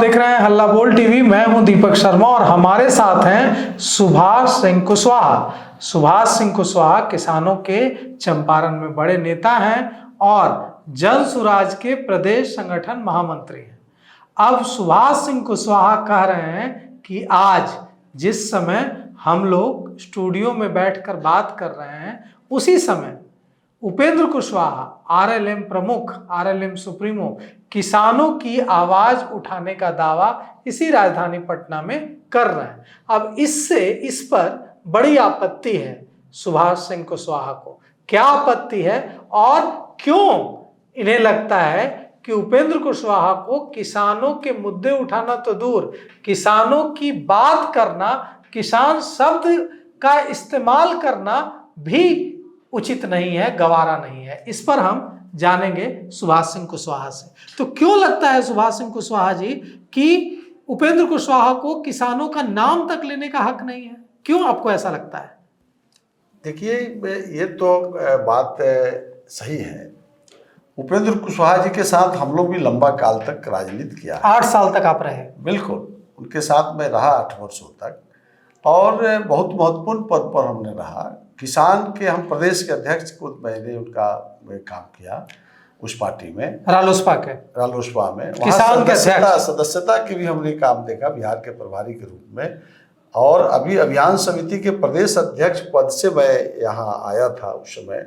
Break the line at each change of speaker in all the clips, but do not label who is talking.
देख रहे हैं हल्ला बोल टीवी। मैं हूं दीपक शर्मा और हमारे साथ हैं सुभाष सिंह कुशवाहा। सुभाष सिंह कुशवाहा किसानों के चंपारण में बड़े नेता हैं और जन सुराज के प्रदेश संगठन महामंत्री हैं। अब सुभाष सिंह कुशवाहा कह रहे हैं कि आज जिस समय हम लोग स्टूडियो में बैठकर बात कर रहे हैं, उसी समय उपेंद्र कुशवाहा आरएलएम प्रमुख, आरएलएम सुप्रीमो, किसानों की आवाज उठाने का दावा इसी राजधानी पटना में कर रहे हैं। अब इस पर बड़ी आपत्ति है सुभाष सिंह कुशवाहा को। क्या आपत्ति है और क्यों इन्हें लगता है कि उपेंद्र कुशवाहा को किसानों के मुद्दे उठाना तो दूर, किसानों की बात करना, किसान शब्द का इस्तेमाल करना भी उचित नहीं है, गवारा नहीं है। इस पर हम जानेंगे सुभाष सिंह कुशवाहा से। तो क्यों लगता है सुभाष सिंह कुशवाहा जी कि उपेंद्र कुशवाहा को किसानों का नाम तक लेने का हक नहीं है? क्यों आपको ऐसा लगता है?
देखिए, ये तो बात सही है। उपेंद्र कुशवाहा जी के साथ हम लोग भी लंबा काल तक राजनीति किया।
8 साल तक आप रहे?
बिल्कुल, उनके साथ मैं रहा 8 वर्षों तक और बहुत महत्वपूर्ण पद पर हमने रहा। किसान के हम प्रदेश के अध्यक्ष को मैंने उनका काम किया उस पार्टी में, रालोसपा में
किसान के
सदस्यता के भी हमने काम देखा बिहार के प्रभारी के रूप में। और अभी अभियान समिति के प्रदेश अध्यक्ष पद से मैं यहाँ आया था उस समय।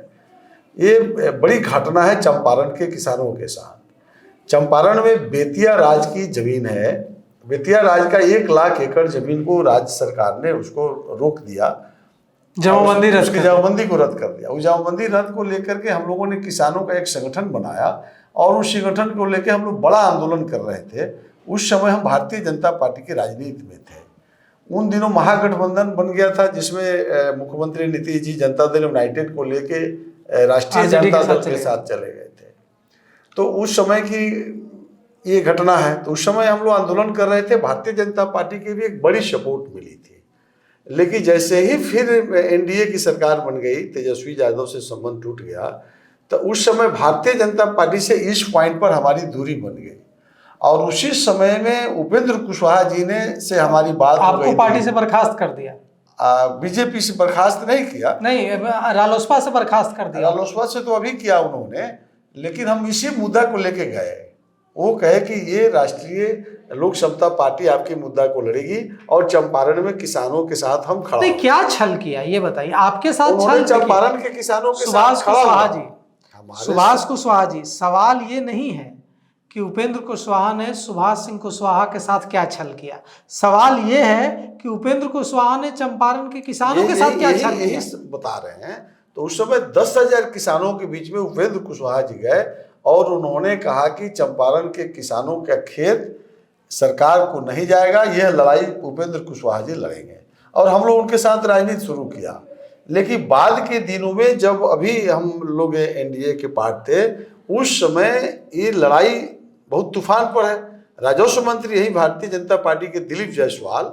ये बड़ी घटना है चंपारण के किसानों के साथ। चंपारण में बेतिया राज की जमीन है। बेतिया राज का 1 लाख एकड़ जमीन को राज्य सरकार ने उसको रोक दिया, जमाबंदी को रद्द कर दिया। उस जमाबंदी रद्द को लेकर के हम लोगों ने किसानों का एक संगठन बनाया और उस संगठन को लेकर हम लोग बड़ा आंदोलन कर रहे थे। उस समय हम भारतीय जनता पार्टी की राजनीति में थे। उन दिनों महागठबंधन बन गया था जिसमें मुख्यमंत्री नीतीश जी जनता दल यूनाइटेड को लेके राष्ट्रीय जनता दल के साथ चले गए थे। तो उस समय की ये घटना है। तो उस समय हम लोग आंदोलन कर रहे थे, भारतीय जनता पार्टी की भी एक बड़ी सपोर्ट मिली थी। लेकिन जैसे ही फिर एनडीए की सरकार बन गई, तेजस्वी यादव से संबंध टूट गया, तो उस समय भारतीय जनता पार्टी से इस पॉइंट पर हमारी दूरी बन गई। और उसी समय में उपेंद्र कुशवाहा जी ने से हमारी बात,
आपको पार्टी से बर्खास्त कर दिया?
बीजेपी से बर्खास्त नहीं किया,
नहीं, रालोसपा से बर्खास्त कर दिया।
रालोसपा से तो अभी किया उन्होंने, लेकिन हम इसी मुद्दा को लेके गए। वो कहे कि ये राष्ट्रीय लोक समता पार्टी आपके मुद्दा को लड़ेगी और चंपारण में किसानों के साथ हम खड़ा।
नहीं, क्या छल किया ये बताइए? आपके साथ छल?
चंपारण के किसानों के साथ
सुभाष कुशवाहा जी, सवाल ये नहीं है कि उपेंद्र कुशवाहा ने सुभाष सिंह कुशवाहा के साथ क्या छल किया। सवाल ये है कि उपेंद्र कुशवाहा ने चंपारण के किसानों के साथ क्या छल किया,
बता रहे हैं। तो उस समय 10,000 किसानों के बीच में उपेंद्र कुशवाहा जी गए और उन्होंने कहा कि चंपारण के किसानों का खेत सरकार को नहीं जाएगा, यह लड़ाई उपेंद्र कुशवाहा जी लड़ेंगे। और हम लोग उनके साथ राजनीति शुरू किया। लेकिन बाद के दिनों में जब अभी हम लोग एनडीए के पार्ट थे, उस समय ये लड़ाई बहुत तूफान पर है। राजस्व मंत्री यही भारतीय जनता पार्टी के दिलीप जायसवाल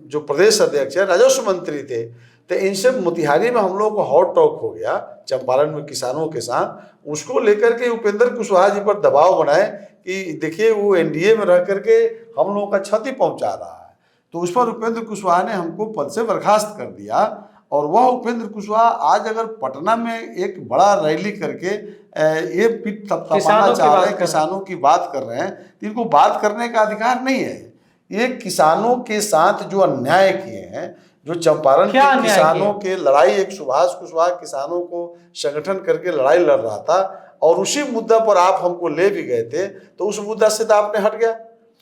जो प्रदेश अध्यक्ष है, राजस्व मंत्री थे। तो इनसे मोतिहारी में हम लोग को हॉट टॉक हो गया चंपारण में किसानों के साथ। उसको लेकर के उपेंद्र कुशवाहा जी पर दबाव बनाए कि देखिए वो एनडीए में रह करके हम लोगों का क्षति पहुंचा रहा है। तो उस पर उपेंद्र कुशवाहा ने हमको पद से बर्खास्त कर दिया। और वह उपेंद्र कुशवाहा आज अगर पटना में एक बड़ा रैली करके ये पीठ थपथपाना चाह रहे हैं, किसानों की बात कर रहे हैं, तो इनको बात करने का अधिकार नहीं है। ये किसानों के साथ जो अन्याय किए हैं, जो चंपारण के किसानों के लड़ाई, एक सुभाष कुशवाहा किसानों को संगठन करके लड़ाई लड़ रहा था और उसी मुद्दा पर आप हमको ले भी गए थे, तो उस मुद्दा से तो आपने हट गया।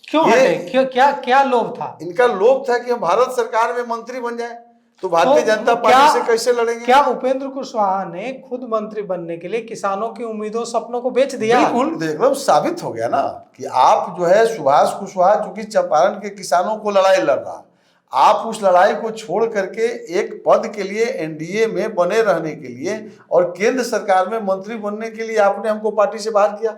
क्यों हटे? क्या लोभ था?
इनका लोभ था कि हम भारत सरकार में मंत्री बन जाए। तो भारतीय जनता पार्टी से कैसे लड़ेंगे?
क्या उपेंद्र कुशवाहा ने खुद मंत्री बनने के लिए किसानों की उम्मीदों सपनों को बेच दिया?
बिल्कुल, देख लो, साबित हो गया ना कि आप जो है सुभाष कुशवाहा चूंकि चंपारण के किसानों को लड़ाई लड़ रहा, आप उस लड़ाई को छोड़ करके एक पद के लिए एनडीए में बने रहने के लिए और केंद्र सरकार में मंत्री बनने के लिए आपने हमको पार्टी से बाहर किया।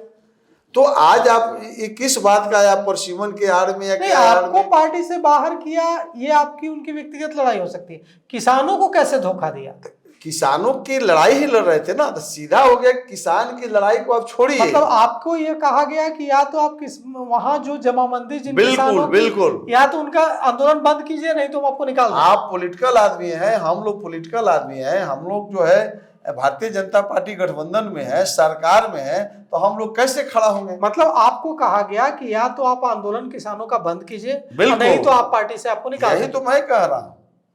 तो आज आप किस बात का आप परसिमन के आड़ में या
नहीं, आपको पार्टी से बाहर किया, ये आपकी उनकी व्यक्तिगत लड़ाई हो सकती है। किसानों को कैसे धोखा दिया?
किसानों की लड़ाई ही लड़ रहे थे ना, तो सीधा हो गया किसान की लड़ाई को आप छोड़िए।
मतलब आपको ये कहा गया कि या तो आप वहां जो जमाबंदी जिन
बिल्कुल
किसानों की,
बिल्कुल,
या तो उनका आंदोलन बंद कीजिए, नहीं तो हम आपको निकाल देंगे।
आप पॉलिटिकल आदमी हैं, हम लोग पॉलिटिकल आदमी हैं, हम लोग जो है भारतीय जनता पार्टी गठबंधन में है, सरकार में है, तो हम लोग कैसे खड़ा होंगे?
मतलब आपको कहा गया कि या तो आप आंदोलन किसानों का बंद कीजिए,
बिल्कुल,
नहीं तो आप पार्टी से आपको निकाल
यही
देंगे।
तो मैं कह रहा हूं।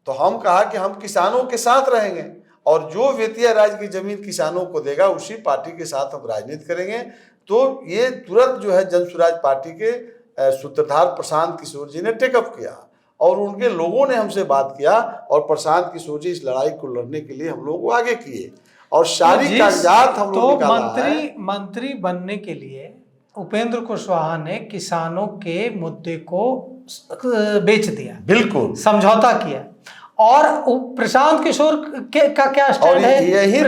तो हम कहा कि हम किसानों के साथ रहेंगे, और जो वित्तीय राज्य की जमीन किसानों को देगा उसी पार्टी के साथ हम राजनीति करेंगे। तो ये तुरंत जो है जन स्वराज पार्टी के सूत्रधार प्रशांत किशोर जी ने टेकअप किया, और उनके लोगों ने हमसे बात किया, और प्रशांत किशोर जी इस लड़ाई को लड़ने के लिए हम लोग को आगे किए, और सारी कागजात हम लोग निकाला है।
मंत्री बनने के लिए उपेंद्र कुशवाहा ने किसानों के मुद्दे को बेच दिया,
बिल्कुल
समझौता किया। और प्रशांत किशोर का क्या स्टैंड है?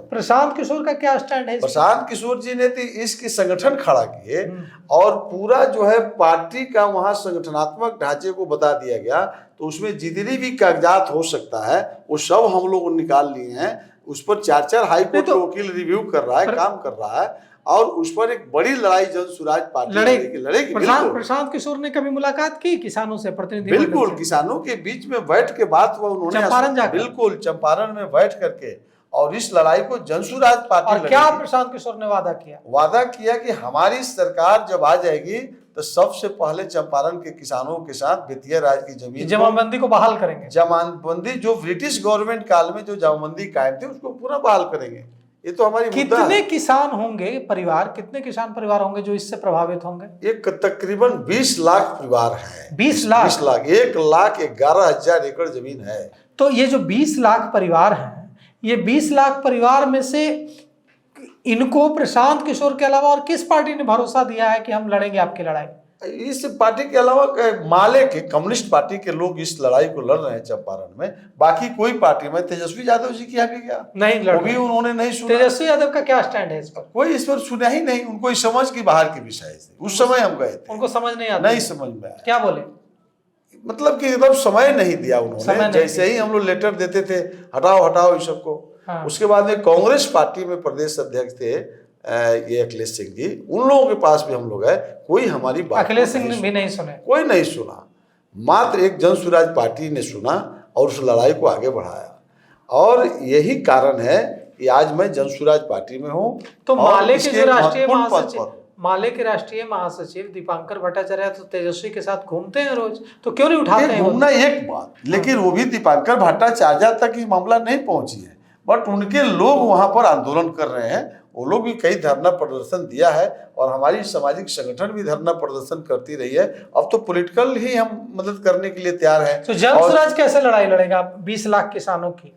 प्रशांत किशोर का क्या स्टैंड है?
प्रशांत किशोर जी ने तो इसकी संगठन खड़ा किए, और पूरा जो है पार्टी का वहां संगठनात्मक ढांचे को बता दिया गया। तो उसमें जितनी भी कागजात हो सकता है वो सब हम लोग निकाल लिए हैं। उस पर 4 हाईकोर्ट का वकील रिव्यू कर रहा है, काम कर रहा है, और उस पर एक बड़ी लड़ाई जन स्वराज पार्टी लड़ेगी।
प्रशांत किशोर ने कभी मुलाकात की किसानों से, प्रतिनिधि?
बिल्कुल, किसानों के बीच में बैठ के बात हुआ, उन्होंने बिल्कुल चंपारण में बैठ करके, और इस लड़ाई को जन स्वराज पार्टी
और क्या प्रशांत किशोर ने वादा किया?
वादा किया कि हमारी सरकार जब आ जाएगी तो सबसे पहले चंपारण के किसानों के साथ वित्तीय राज्य की जमीन,
जमाबंदी को बहाल करेंगे।
जमाबंदी जो ब्रिटिश गवर्नमेंट काल में जो जमाबंदी कायम थी उसको पूरा बहाल करेंगे। ये तो हमारी
कितने किसान होंगे परिवार, कितने किसान परिवार होंगे जो इससे प्रभावित होंगे?
एक तकरीबन 20 लाख परिवार है।
20 लाख?
20 लाख, 1,11,000 एकड़ जमीन है।
तो ये जो 20 लाख परिवार हैं, ये 20 लाख परिवार में से इनको प्रशांत किशोर के अलावा और किस पार्टी ने भरोसा दिया है कि हम लड़ेंगे आपकी लड़ाई?
इस पार्टी के अलावा माले के कम्युनिस्ट पार्टी के लोग इस लड़ाई को लड़ रहे हैं चंपारण में। बाकी कोई पार्टी में तेजस्वी यादव जी की आगे क्या
नहीं लड़,
भी उन्होंने नहीं सुना।
तेजस्वी यादव का क्या स्टैंड है इस पर?
कोई इस पर सुना ही नहीं, उनको इस समझ की बाहर की विषय थी। उस समय हम गए थे,
उनको समझ नहीं आता,
नहीं समझ में आया।
क्या बोले?
मतलब कि एकदम समय नहीं दिया उन्होंने। जैसे ही हम लोग लेटर देते थे हटाओ हटाओ इस सबको। हाँ। उसके बाद में कांग्रेस पार्टी में प्रदेश अध्यक्ष थे ये अखिलेश सिंह जी, उन लोगों के पास भी हम लोग है, कोई हमारी बात
अखिलेश सिंह भी नहीं सुने,
कोई नहीं सुना। मात्र एक जन स्वराज पार्टी ने सुना और उस लड़ाई को आगे बढ़ाया, और यही कारण है कि आज मैं जन स्वराज पार्टी में हूँ।
तो माले के जो राष्ट्रीय महासचिव, माले के राष्ट्रीय महासचिव दीपांकर भट्टाचार्य तो तेजस्वी के साथ घूमते हैं रोज, तो क्यों नहीं उठाते हैं?
घूमना एक बात, लेकिन वो भी दीपांकर भट्टाचार्य तक ये मामला नहीं पहुंची है, बट उनके लोग वहां पर आंदोलन कर रहे हैं। वो लोग भी कई धरना प्रदर्शन दिया है, और हमारी सामाजिक संगठन भी धरना प्रदर्शन करती रही है। अब तो पॉलिटिकल ही हम मदद करने के लिए तैयार हैं।
तो जन स्वराज कैसे लड़ाई लड़ेगा 20 लाख किसानों की?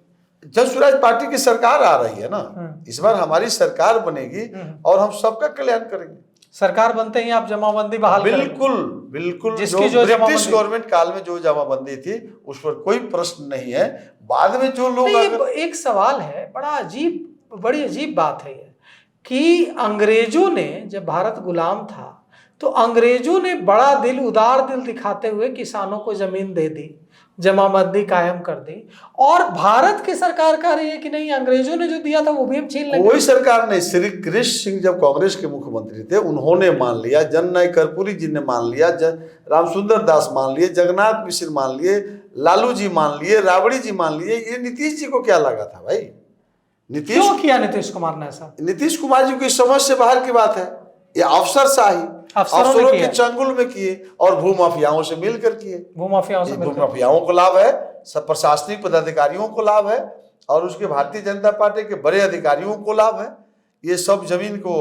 जन स्वराज पार्टी की सरकार आ रही है ना, इस बार हमारी सरकार बनेगी और हम सबका कल्याण करेंगे।
सरकार बनते ही आप जमाबंदी बहाल करेंगे?
बिल्कुल बिल्कुल।
जिसकी
जो ब्रिटिश गवर्नमेंट काल में जो जमाबंदी थी उस पर कोई प्रश्न नहीं है। बाद में जो लोग,
एक सवाल है, बड़ी अजीब बात है ये, कि अंग्रेजों ने जब भारत गुलाम था तो अंग्रेजों ने बड़ा दिल, उदार दिल दिखाते हुए किसानों को जमीन दे दी, जमाबंदी कायम कर दी, और भारत की सरकार कह रही है कि नहीं, अंग्रेजों ने जो दिया था वो भी हम छीन लेंगे।
कोई सरकार नहीं। श्री कृष्ण सिंह जब कांग्रेस के मुख्यमंत्री थे उन्होंने मान लिया, जननायक कर्पूरी जी ने मान लिया, रामसुंदर दास मान लिए, जगन्नाथ मिश्र मान लिए, लालू जी मान लिए, राबड़ी जी मान लिए। ये नीतीश जी को क्या लगा था भाई?
नीतीश क्यों किया नीतीश कुमार ने ऐसा?
नीतीश कुमार जी की समझ से बाहर की बात है। ये अफसरशाही अफसरों के चंगुल में किए, और भूमाफियाओं से मिलकर किए। भूमाफियाओं को लाभ है, सब प्रशासनिक पदाधिकारियों को लाभ है, और उसके भारतीय जनता पार्टी के बड़े अधिकारियों को लाभ है। ये सब जमीन को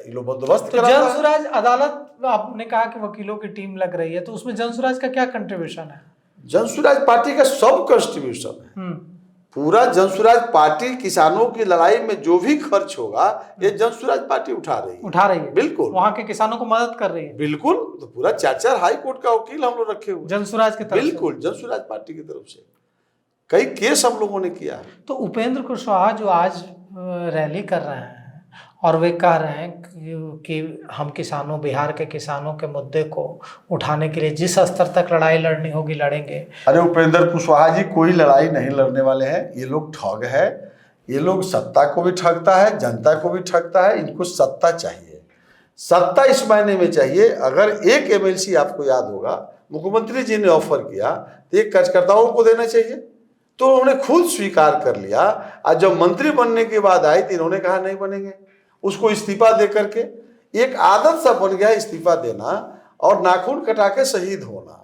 बंदोबस्त
तो जन स्वराज अदालत, आपने कहा कि वकीलों की टीम लग रही है, तो उसमें जन स्वराज का क्या कंट्रीब्यूशन है?
जन स्वराज पार्टी का सब कंट्रीब्यूशन है। पूरा जन स्वराज पार्टी, किसानों की लड़ाई में जो भी खर्च होगा ये जन स्वराज पार्टी उठा रही है। बिल्कुल,
वहां के किसानों को मदद कर रही है।
बिल्कुल। तो पूरा 4 हाईकोर्ट का वकील हम लोग रखे हुए
जन स्वराज की तरफ।
बिल्कुल, जन स्वराज पार्टी की तरफ से कई केस हम लोगों ने किया।
तो उपेंद्र कुशवाहा जो आज रैली कर रहे हैं और वे कह रहे हैं कि हम किसानों, बिहार के किसानों के मुद्दे को उठाने के लिए जिस स्तर तक लड़ाई लड़नी होगी लड़ेंगे।
अरे उपेंद्र कुशवाहा जी, कोई लड़ाई नहीं लड़ने वाले हैं। ये लोग ठग है, ये लोग सत्ता को भी ठगता है, जनता को भी ठगता है। इनको सत्ता चाहिए, सत्ता इस मायने में चाहिए। अगर एक एमएलसी, आपको याद होगा, मुख्यमंत्री जी ने ऑफर किया तो एक कार्यकर्ताओं को देना चाहिए, तो उन्होंने खुद स्वीकार कर लिया। और जब मंत्री बनने के बाद आए तो इन्होंने कहा नहीं बनेंगे, उसको इस्तीफा दे करके। एक आदत सा बन गया इस्तीफा देना और नाखून कटा के शहीद होना।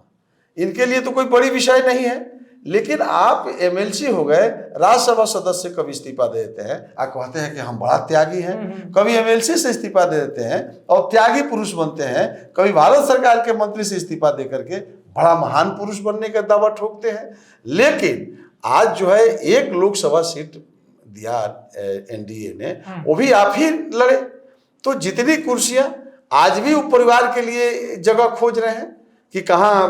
इनके लिए तो कोई बड़ी विषय नहीं है। लेकिन आप एमएलसी हो गए, राज्यसभा सदस्य कभी इस्तीफा दे देते हैं, आप कहते हैं कि हम बड़ा त्यागी हैं। कभी एमएलसी से इस्तीफा दे देते हैं और त्यागी पुरुष बनते हैं। कभी भारत सरकार के मंत्री से इस्तीफा दे करके बड़ा महान पुरुष बनने का दावा ठोकते हैं। लेकिन आज जो है एक लोकसभा सीट दिया एनडीए ने, वो भी आप ही लड़े। तो जितनी कुर्सियां, आज भी वो परिवार के लिए जगह खोज रहे हैं कि कहाँ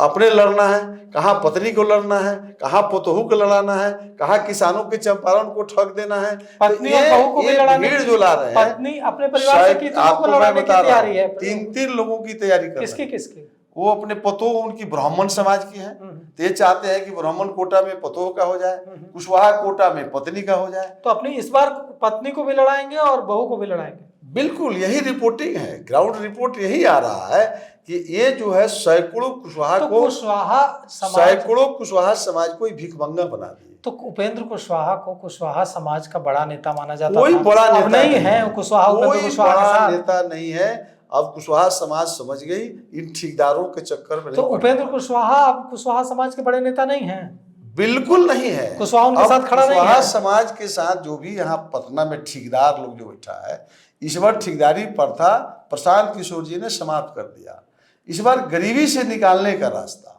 अपने लड़ना है, कहाँ पत्नी को लड़ना है, कहाँ पोतोहू को लड़ाना है, कहाँ किसानों के चंपारण को ठग देना है।
पत्नी और बहू को भी लड़ाने
भीड़ जो ला रहे हैं,
पत्नी अपने परिवार से कितनों को लड़ाने की तैयारी है।
3 लोगों की तैयारी कर
किसकी किसकी?
वो अपने पतोह उनकी ब्राह्मण समाज की है, तो ये चाहते हैं कि ब्राह्मण कोटा में पतोह का हो जाए, कुशवाहा कोटा में पत्नी का हो जाए।
तो अपनी इस बार पत्नी को भी लड़ाएंगे और बहू को भी लड़ाएंगे।
बिल्कुल यही रिपोर्टिंग है, ग्राउंड रिपोर्ट यही आ रहा है कि ये जो है सैकड़ों कुशवाहा
तो
को,
सैकड़ों
कुशवाहा समाज को भीखमंगा बना दिए।
तो उपेंद्र कुशवाहा को कुशवाहा समाज का बड़ा नेता माना जाता
कोई
था।
बड़ा नेता
नहीं है कुशवाहा, उपेंद्र कुशवाहा के साथ
नेता नहीं है। अब कुशवाहा समाज समझ गई इन ठेकेदारों के चक्कर में।
तो उपेंद्र कुशवाहा अब कुशवाहा समाज के बड़े नेता नहीं हैं।
बिल्कुल नहीं है।
कुशवाहा उनके साथ खड़ा नहीं है।
कुशवाहा समाज के साथ जो भी यहाँ पटना में ठेकेदार लोग जो बैठा है, इस बार ठेकेदारी प्रथा प्रशांत किशोर जी ने समाप्त कर दिया। इस बार गरीबी से निकालने का रास्ता,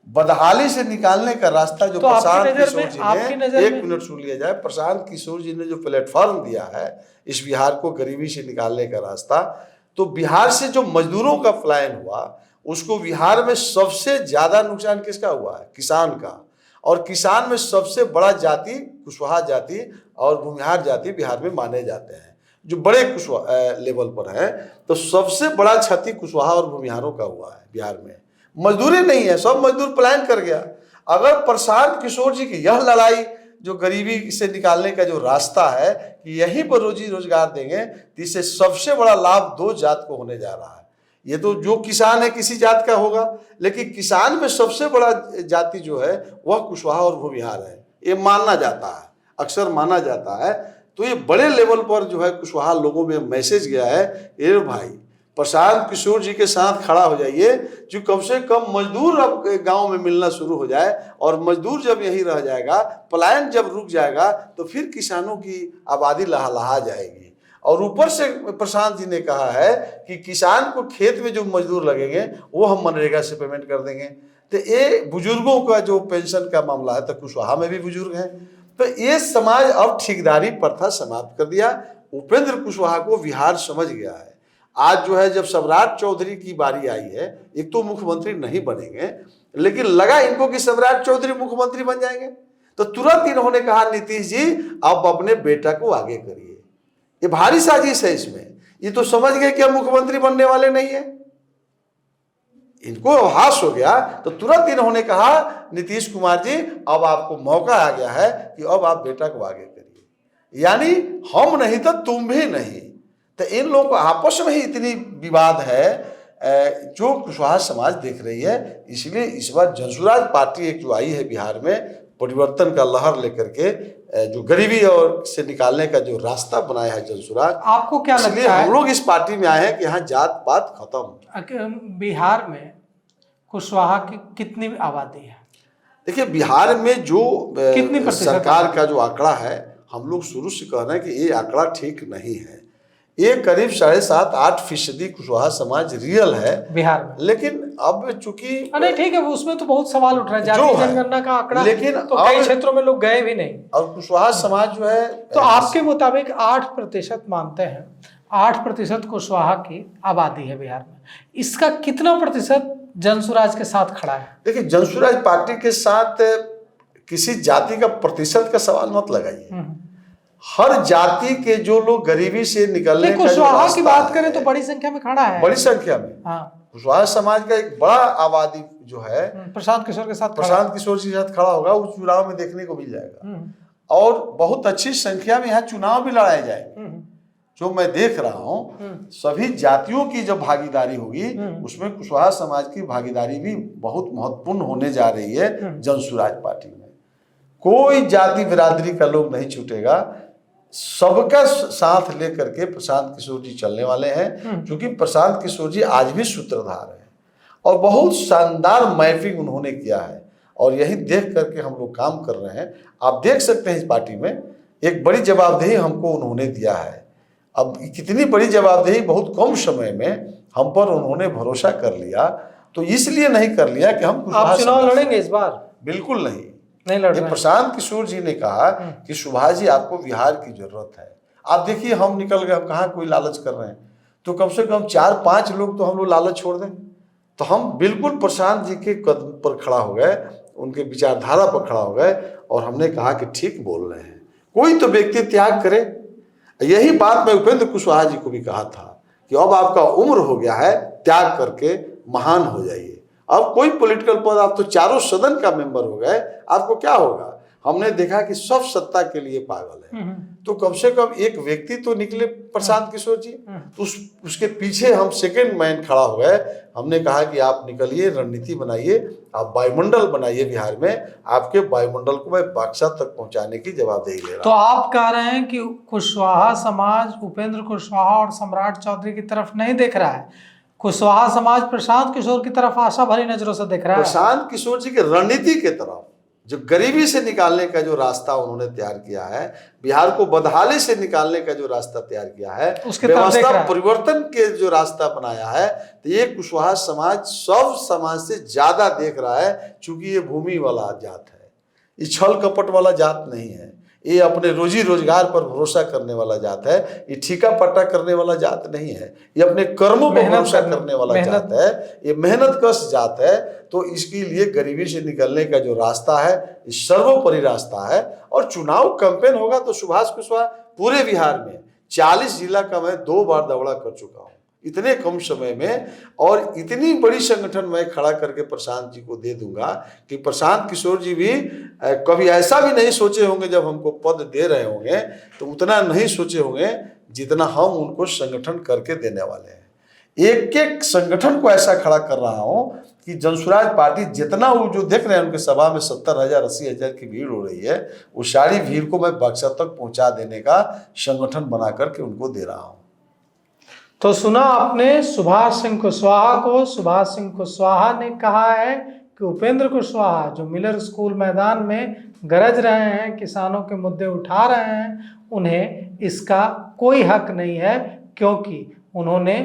बदहाली से निकालने का रास्ता जो प्रशांत किशोर जी ने, 1 मिनट सुन लिया जाए, प्रशांत किशोर जी ने जो प्लेटफॉर्म दिया है इस बिहार को गरीबी से निकालने का रास्ता, तो बिहार से जो मजदूरों का पलायन हुआ, उसको बिहार में सबसे ज्यादा नुकसान किसका हुआ है? किसान का। और किसान में सबसे बड़ा जाति कुशवाहा जाति और भूमिहार जाति बिहार में माने जाते हैं, जो बड़े कुशवाहा लेवल पर है। तो सबसे बड़ा क्षति कुशवाहा और भूमिहारों का हुआ है बिहार में। मजदूरी नहीं है, सब मजदूर पलायन कर गया। अगर प्रशांत किशोर जी की यह लड़ाई जो गरीबी से निकालने का जो रास्ता है कि यहीं पर रोजी रोजगार देंगे, तो इससे सबसे बड़ा लाभ 2 जात को होने जा रहा है। ये तो जो किसान है किसी जात का होगा, लेकिन किसान में सबसे बड़ा जाति जो है वह कुशवाहा और भूमिहार है, ये माना जाता है, अक्सर माना जाता है। तो ये बड़े लेवल पर जो है कुशवाहा लोगों में मैसेज गया है, ये भाई प्रशांत किशोर जी के साथ खड़ा हो जाइए, जो कम से कम मजदूर अब गांव में मिलना शुरू हो जाए। और मजदूर जब यहीं रह जाएगा, पलायन जब रुक जाएगा, तो फिर किसानों की आबादी लहा जाएगी। और ऊपर से प्रशांत जी ने कहा है कि किसान को खेत में जो मजदूर लगेंगे वो हम मनरेगा से पेमेंट कर देंगे। तो ये बुजुर्गों का जो पेंशन का मामला है, तो कुशवाहा में भी बुजुर्ग हैं। तो ये समाज अब ठेकेदारी प्रथा समाप्त कर दिया। उपेंद्र कुशवाहा को बिहार समझ गया है। आज जो है जब सम्राट चौधरी की बारी आई है, एक तो मुख्यमंत्री नहीं बनेंगे, लेकिन लगा इनको कि सम्राट चौधरी मुख्यमंत्री बन जाएंगे, तो तुरंत इन्होंने कहा नीतीश जी अब अपने बेटा को आगे करिए। ये भारी साजिश है इसमें। ये तो समझ गए कि अब मुख्यमंत्री बनने वाले नहीं है, इनको हास हो गया। तो तुरंत इन्होंने कहा नीतीश कुमार जी अब आपको मौका आ गया है कि अब आप बेटा को आगे करिए। यानी हम नहीं तो तुम भी नहीं। तो इन लोगों को आपस में ही इतनी विवाद है जो कुशवाहा समाज देख रही है। इसलिए इस बार जनसुराज पार्टी एक जो आई है बिहार में, परिवर्तन का लहर लेकर के, जो गरीबी और से निकालने का जो रास्ता बनाया है जनसुराज,
आपको क्या लगता है?
हम लोग इस पार्टी में आए हैं कि यहाँ जात पात खत्म।
बिहार में कुशवाहा की कितनी आबादी है?
देखिए बिहार में जो
कितनी
सरकार का जो आंकड़ा है, हम लोग शुरू से कह रहे हैं कि ये आंकड़ा ठीक नहीं है। ये करीब 7.5-8% कुशवाहा समाज रियल है बिहार में। लेकिन अब चूंकि
नहीं, ठीक है, उसमें तो बहुत सवाल उठ रहा है, जाति जनगणना का आंकड़ा, लेकिन तो कई क्षेत्रों में लोग गए भी नहीं।
और कुशवाहा समाज जो है,
तो आपके मुताबिक 8% मानते हैं, 8% कुशवाहा की आबादी है बिहार में, इसका कितना प्रतिशत जनसुराज के साथ खड़ा है?
देखिए जनसुराज पार्टी के साथ किसी जाति का प्रतिशत का सवाल मत लगाइए। हर जाति के जो लोग गरीबी से निकलने का जो
कुशवाहा की
रास्ता
बात करें
है,
तो बड़ी संख्या में खड़ा है,
बड़ी संख्या में
हाँ।
कुशवाहा समाज का एक बड़ा आबादी जो है
प्रशांत किशोर के साथ खड़ा
प्रशांत किशोर जी के साथ खड़ा होगा, उस चुनाव में देखने को मिल जाएगा।
है।
और बहुत अच्छी संख्या में यहाँ चुनाव भी लड़ाए जाएंगे। जो मैं देख रहा हूँ सभी जातियों की जब भागीदारी होगी उसमें कुशवाहा समाज की भागीदारी भी बहुत महत्वपूर्ण होने जा रही है। जनसुराज पार्टी में कोई जाति बिरादरी का लोग नहीं छूटेगा, सबका साथ लेकर के प्रशांत किशोर जी चलने वाले हैं। क्योंकि प्रशांत किशोर जी आज भी सूत्रधार हैं और बहुत शानदार मैपिंग उन्होंने किया है और यही देख करके हम लोग काम कर रहे हैं। आप देख सकते हैं इस पार्टी में एक बड़ी जवाबदेही हमको उन्होंने दिया है। अब कितनी बड़ी जवाबदेही बहुत कम समय में हम पर उन्होंने भरोसा कर लिया, तो इसलिए नहीं कर लिया कि हम
आप चुनाव लड़ेंगे इस बार?
बिल्कुल नहीं
लड़ रहे।
प्रशांत किशोर जी ने कहा कि सुभाष जी आपको बिहार की जरूरत है। आप देखिए हम निकल गए, हम कहाँ कोई लालच कर रहे हैं, तो कम से कम 4-5 लोग तो हम लोग लालच छोड़ दें। तो हम बिल्कुल प्रशांत जी के कदम पर खड़ा हो गए, उनके विचारधारा पर खड़ा हो गए और हमने कहा कि ठीक बोल रहे हैं, कोई तो व्यक्ति त्याग करे। यही बात मैं उपेंद्र कुशवाहा जी को भी कहा था कि अब आपका उम्र हो गया है, त्याग करके महान हो जाइए। अब कोई पॉलिटिकल पद, आप तो चारों सदन का मेंबर हो गए, आपको क्या होगा? हमने देखा कि सब सत्ता के लिए पागल है, तो कम से कम एक व्यक्ति तो निकले प्रशांत किशोर जी। तो उसके पीछे हम सेकंड मैन खड़ा हो गए। हमने कहा कि आप निकलिए, रणनीति बनाइए, आप वायुमंडल बनाइए बिहार में, आपके वायुमंडल को मैं बक्सा तक पहुंचाने की जवाबदेही ले रहा।
तो आप कह रहे हैं कि कुशवाहा समाज उपेंद्र कुशवाहा और सम्राट चौधरी की तरफ नहीं देख रहा है, कुशवाहा समाज प्रशांत किशोर की तरफ आशा भरी नजरों से देख रहा है।
प्रशांत किशोर जी की रणनीति के तरफ, जो गरीबी से निकालने का जो रास्ता उन्होंने तैयार किया है, बिहार को बदहाली से निकालने का जो रास्ता तैयार किया है, व्यवस्था परिवर्तन के जो रास्ता बनाया है, तो ये कुशवाहा समाज सब समाज से ज्यादा देख रहा है। चूंकि ये भूमि वाला जात है, ये छल कपट वाला जात नहीं है, ये अपने रोजी रोजगार पर भरोसा करने वाला जात है, ये ठीका पट्टा करने वाला जात नहीं है, ये अपने कर्मों पर भरोसा करने वाला जात है, ये मेहनत कश जात है। तो इसके लिए गरीबी से निकलने का जो रास्ता है, ये सर्वोपरि रास्ता है। और चुनाव कैंपेन होगा तो सुभाष कुशवाहा पूरे बिहार में 40 जिला का मैं 2 बार दौरा कर चुका हूँ इतने कम समय में, और इतनी बड़ी संगठन मैं खड़ा करके प्रशांत जी को दे दूंगा कि प्रशांत किशोर जी भी कभी ऐसा भी नहीं सोचे होंगे जब हमको पद दे रहे होंगे, तो उतना नहीं सोचे होंगे जितना हम उनको संगठन करके देने वाले हैं। एक एक संगठन को ऐसा खड़ा कर रहा हूं कि जनसुराज पार्टी जितना वो जो देख रहे हैं उनके सभा में 70,000 80,000 की भीड़ हो रही है, वो सारी भीड़ को मैं बक्सा तक पहुंचा देने का संगठन बना करके उनको दे रहा हूं।
तो सुना आपने सुभाष सिंह कुशवाहा को। सुभाष सिंह कुशवाहा ने कहा है कि उपेंद्र कुशवाहा जो मिलर स्कूल मैदान में गरज रहे हैं, किसानों के मुद्दे उठा रहे हैं, उन्हें इसका कोई हक नहीं है, क्योंकि उन्होंने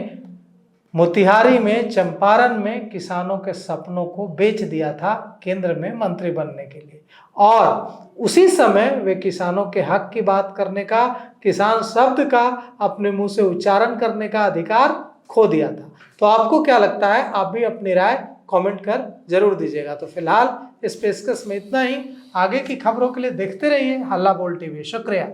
मोतिहारी में, चंपारण में किसानों के सपनों को बेच दिया था केंद्र में मंत्री बनने के लिए, और उसी समय वे किसानों के हक की बात करने का, किसान शब्द का अपने मुंह से उच्चारण करने का अधिकार खो दिया था। तो आपको क्या लगता है? आप भी अपनी राय कमेंट कर जरूर दीजिएगा। तो फिलहाल इस पेशकश में इतना ही। आगे की खबरों के लिए देखते रहिए हल्ला बोल टीवी। शुक्रिया।